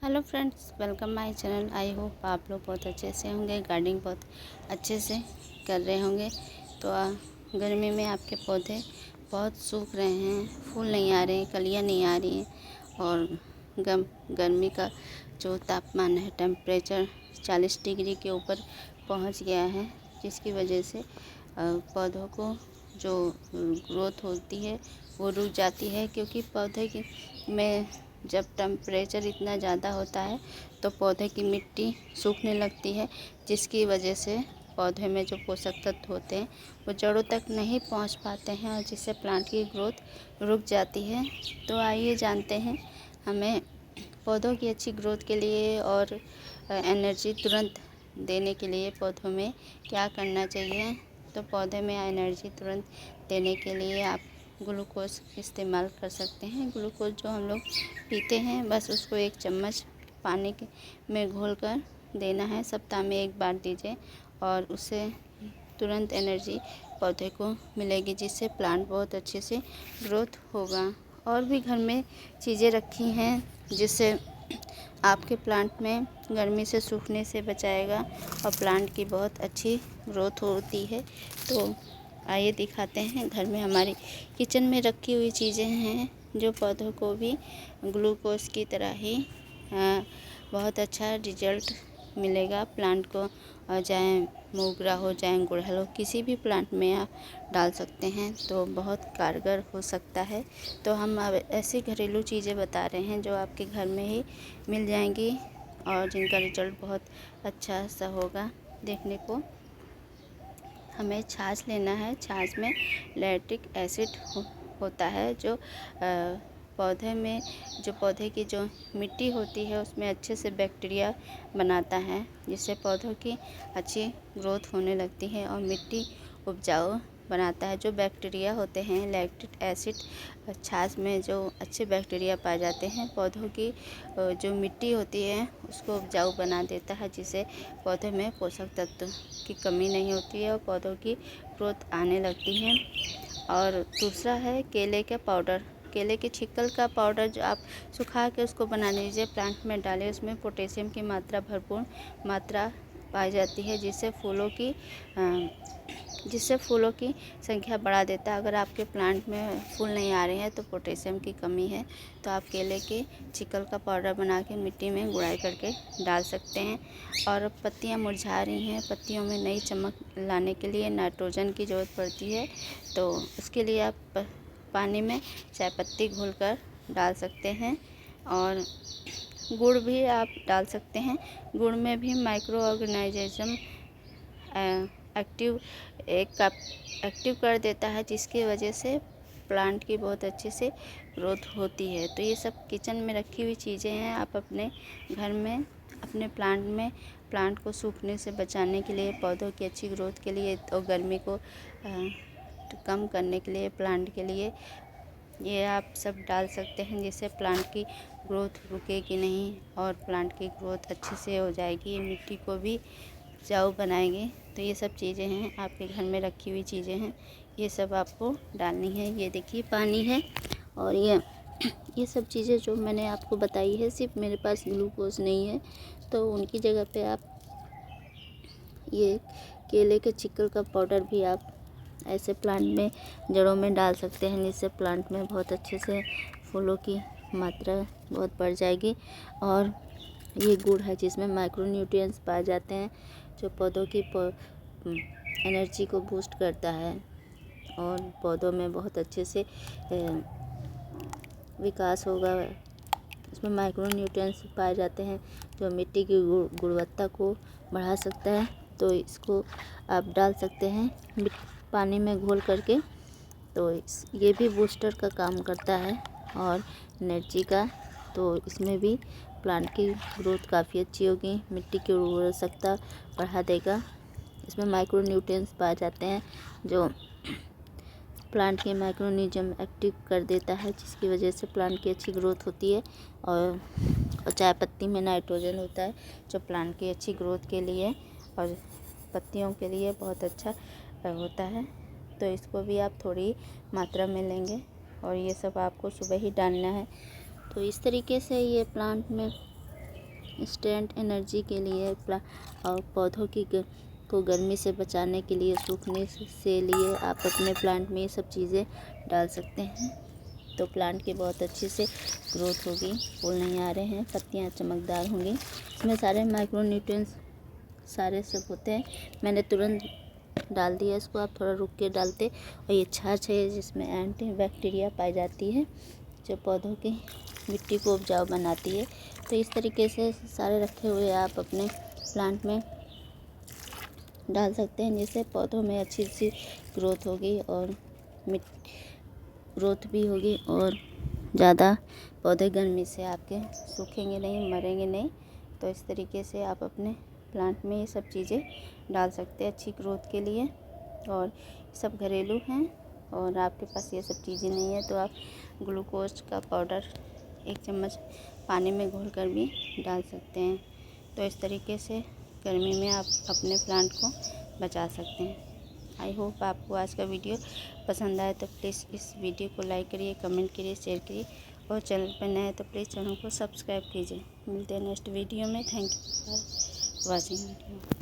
Hello friends, welcome my channel. I hope आप लोग बहुत अच्छे से होंगे, गार्डनिंग बहुत अच्छे से कर रहे होंगे। तो गर्मी में आपके पौधे बहुत सूख रहे हैं, फूल नहीं आ रहे हैं, कलियां नहीं आ रही हैं और गर्मी का जो तापमान है, टेम्परेचर 40 डिग्री के ऊपर पहुंच गया है, जिसकी वजह से पौधों को जो ग्रोथ होती है वो रुक जाती है। क्योंकि पौधे की में जब टेम्परेचर इतना ज़्यादा होता है तो पौधे की मिट्टी सूखने लगती है, जिसकी वजह से पौधे में जो पोषक तत्व होते हैं वो जड़ों तक नहीं पहुंच पाते हैं और जिससे प्लांट की ग्रोथ रुक जाती है। तो आइए जानते हैं हमें पौधों की अच्छी ग्रोथ के लिए और एनर्जी तुरंत देने के लिए पौधों में क्या करना चाहिए। तो पौधे में एनर्जी तुरंत देने के लिए आप ग्लूकोज इस्तेमाल कर सकते हैं। ग्लूकोज जो हम लोग पीते हैं, बस उसको 1 चम्मच पानी में घोल कर देना है। सप्ताह में 1 बार दीजिए और उससे तुरंत एनर्जी पौधे को मिलेगी, जिससे प्लांट बहुत अच्छे से ग्रोथ होगा। और भी घर में चीज़ें रखी हैं जिससे आपके प्लांट में गर्मी से सूखने से बचाएगा और प्लांट की बहुत अच्छी ग्रोथ होती है। तो आइए दिखाते हैं। घर में हमारी किचन में रखी हुई चीज़ें हैं जो पौधों को भी ग्लूकोज की तरह ही बहुत अच्छा रिजल्ट मिलेगा प्लांट को। और चाहे मोगरा हो, चाहे गुड़हल हो, किसी भी प्लांट में आप डाल सकते हैं तो बहुत कारगर हो सकता है। तो हम अब ऐसी घरेलू चीज़ें बता रहे हैं जो आपके घर में ही मिल जाएंगी और जिनका रिजल्ट बहुत अच्छा सा होगा देखने को। हमें छाछ लेना है। छाछ में लैक्टिक एसिड होता है जो पौधे की जो मिट्टी होती है उसमें अच्छे से बैक्टीरिया बनाता है, जिससे पौधों की अच्छी ग्रोथ होने लगती है और मिट्टी उपजाऊ बनाता है। जो बैक्टीरिया होते हैं, लैक्टिक एसिड छाछ में जो अच्छे बैक्टीरिया पाए जाते हैं, पौधों की जो मिट्टी होती है उसको उपजाऊ बना देता है, जिससे पौधे में पोषक तत्व की कमी नहीं होती है और पौधों की ग्रोथ आने लगती है। और दूसरा है केले का पाउडर। केले के छिक्कल का पाउडर जो आप सुखा के उसको बना लीजिए, प्लांट में डालें। उसमें पोटेशियम की मात्रा भरपूर मात्रा पाई जाती है, जिससे फूलों की संख्या बढ़ा देता है। अगर आपके प्लांट में फूल नहीं आ रहे हैं तो पोटेशियम की कमी है, तो आप केले के छिक्कल का पाउडर बना के मिट्टी में गुड़ाई करके डाल सकते हैं। और पत्तियां मुरझा रही हैं, पत्तियों में नई चमक लाने के लिए नाइट्रोजन की ज़रूरत पड़ती है। तो उसके लिए आप पानी में चाय पत्ती घोलकर डाल सकते हैं और गुड़ भी आप डाल सकते हैं। गुड़ में भी माइक्रो ऑर्गेनाइजेशन एक्टिव कर देता है, जिसकी वजह से प्लांट की बहुत अच्छे से ग्रोथ होती है। तो ये सब किचन में रखी हुई चीज़ें हैं। आप अपने घर में अपने प्लांट को सूखने से बचाने के लिए, पौधों की अच्छी ग्रोथ के लिए और गर्मी को कम करने के लिए, प्लांट के लिए ये आप सब डाल सकते हैं, जिससे प्लांट की ग्रोथ रुकेगी नहीं और प्लांट की ग्रोथ अच्छे से हो जाएगी। मिट्टी को भी उपजाऊ बनाएंगे। तो ये सब चीज़ें हैं, आपके घर में रखी हुई चीज़ें हैं, ये सब आपको डालनी है। ये देखिए पानी है और ये सब चीज़ें जो मैंने आपको बताई है, सिर्फ मेरे पास ग्लूकोज नहीं है तो उनकी जगह पे आप ये केले के छिक्कल का पाउडर भी आप ऐसे प्लांट में जड़ों में डाल सकते हैं, जिससे प्लांट में बहुत अच्छे से फूलों की मात्रा बहुत बढ़ जाएगी। और ये गुड़ है जिसमें माइक्रो न्यूट्रिएंट्स पाए जाते हैं, जो पौधों की एनर्जी को बूस्ट करता है और पौधों में बहुत अच्छे से विकास होगा। इसमें माइक्रो न्यूट्रिएंट्स पाए जाते हैं जो मिट्टी की गुणवत्ता को बढ़ा सकता है। तो इसको आप डाल सकते हैं पानी में घोल करके। तो ये भी बूस्टर का काम करता है और एनर्जी का। तो इसमें भी प्लांट की ग्रोथ काफ़ी अच्छी होगी, मिट्टी की उर्वरकता बढ़ा देगा। इसमें माइक्रो न्यूट्रिएंट्स पाए जाते हैं जो प्लांट के माइक्रोनिज्म एक्टिव कर देता है, जिसकी वजह से प्लांट की अच्छी ग्रोथ होती है। और चाय पत्ती में नाइट्रोजन होता है जो प्लांट की अच्छी ग्रोथ के लिए और पत्तियों के लिए बहुत अच्छा होता है। तो इसको भी आप थोड़ी मात्रा में लेंगे और ये सब आपको सुबह ही डालना है। तो इस तरीके से ये प्लांट में इंस्टेंट एनर्जी के लिए और पौधों की को गर्मी से बचाने के लिए, सूखने से लिए आप अपने प्लांट में ये सब चीज़ें डाल सकते हैं। तो प्लांट की बहुत अच्छे से ग्रोथ होगी, फूल नहीं आ रहे हैं, पत्तियां चमकदार होंगी। इसमें सारे माइक्रो न्यूट्रिएंट्स सारे सब होते हैं। मैंने तुरंत डाल दिया इसको, आप थोड़ा रुक के डालते। और ये छाछ है जिसमें एंटी बैक्टीरिया पाई जाती है जो पौधों की मिट्टी को उपजाऊ बनाती है। तो इस तरीके से सारे रखे हुए आप अपने प्लांट में डाल सकते हैं, जिससे पौधों में अच्छी सी ग्रोथ होगी और ग्रोथ भी होगी और ज़्यादा पौधे गर्मी से आपके सूखेंगे नहीं, मरेंगे नहीं। तो इस तरीके से आप अपने प्लांट में ये सब चीज़ें डाल सकते हैं अच्छी ग्रोथ के लिए। और सब घरेलू हैं और आपके पास ये सब चीज़ें नहीं है तो आप ग्लूकोज का पाउडर 1 चम्मच पानी में घोल कर भी डाल सकते हैं। तो इस तरीके से गर्मी में आप अपने प्लांट को बचा सकते हैं। आई होप आपको आज का वीडियो पसंद आए तो प्लीज़ इस वीडियो को लाइक करिए, कमेंट करिए, शेयर करिए और चैनल पर नए हैं तो प्लीज़ चैनल को सब्सक्राइब कीजिए। मिलते हैं नेक्स्ट वीडियो में। Thank you for watching video.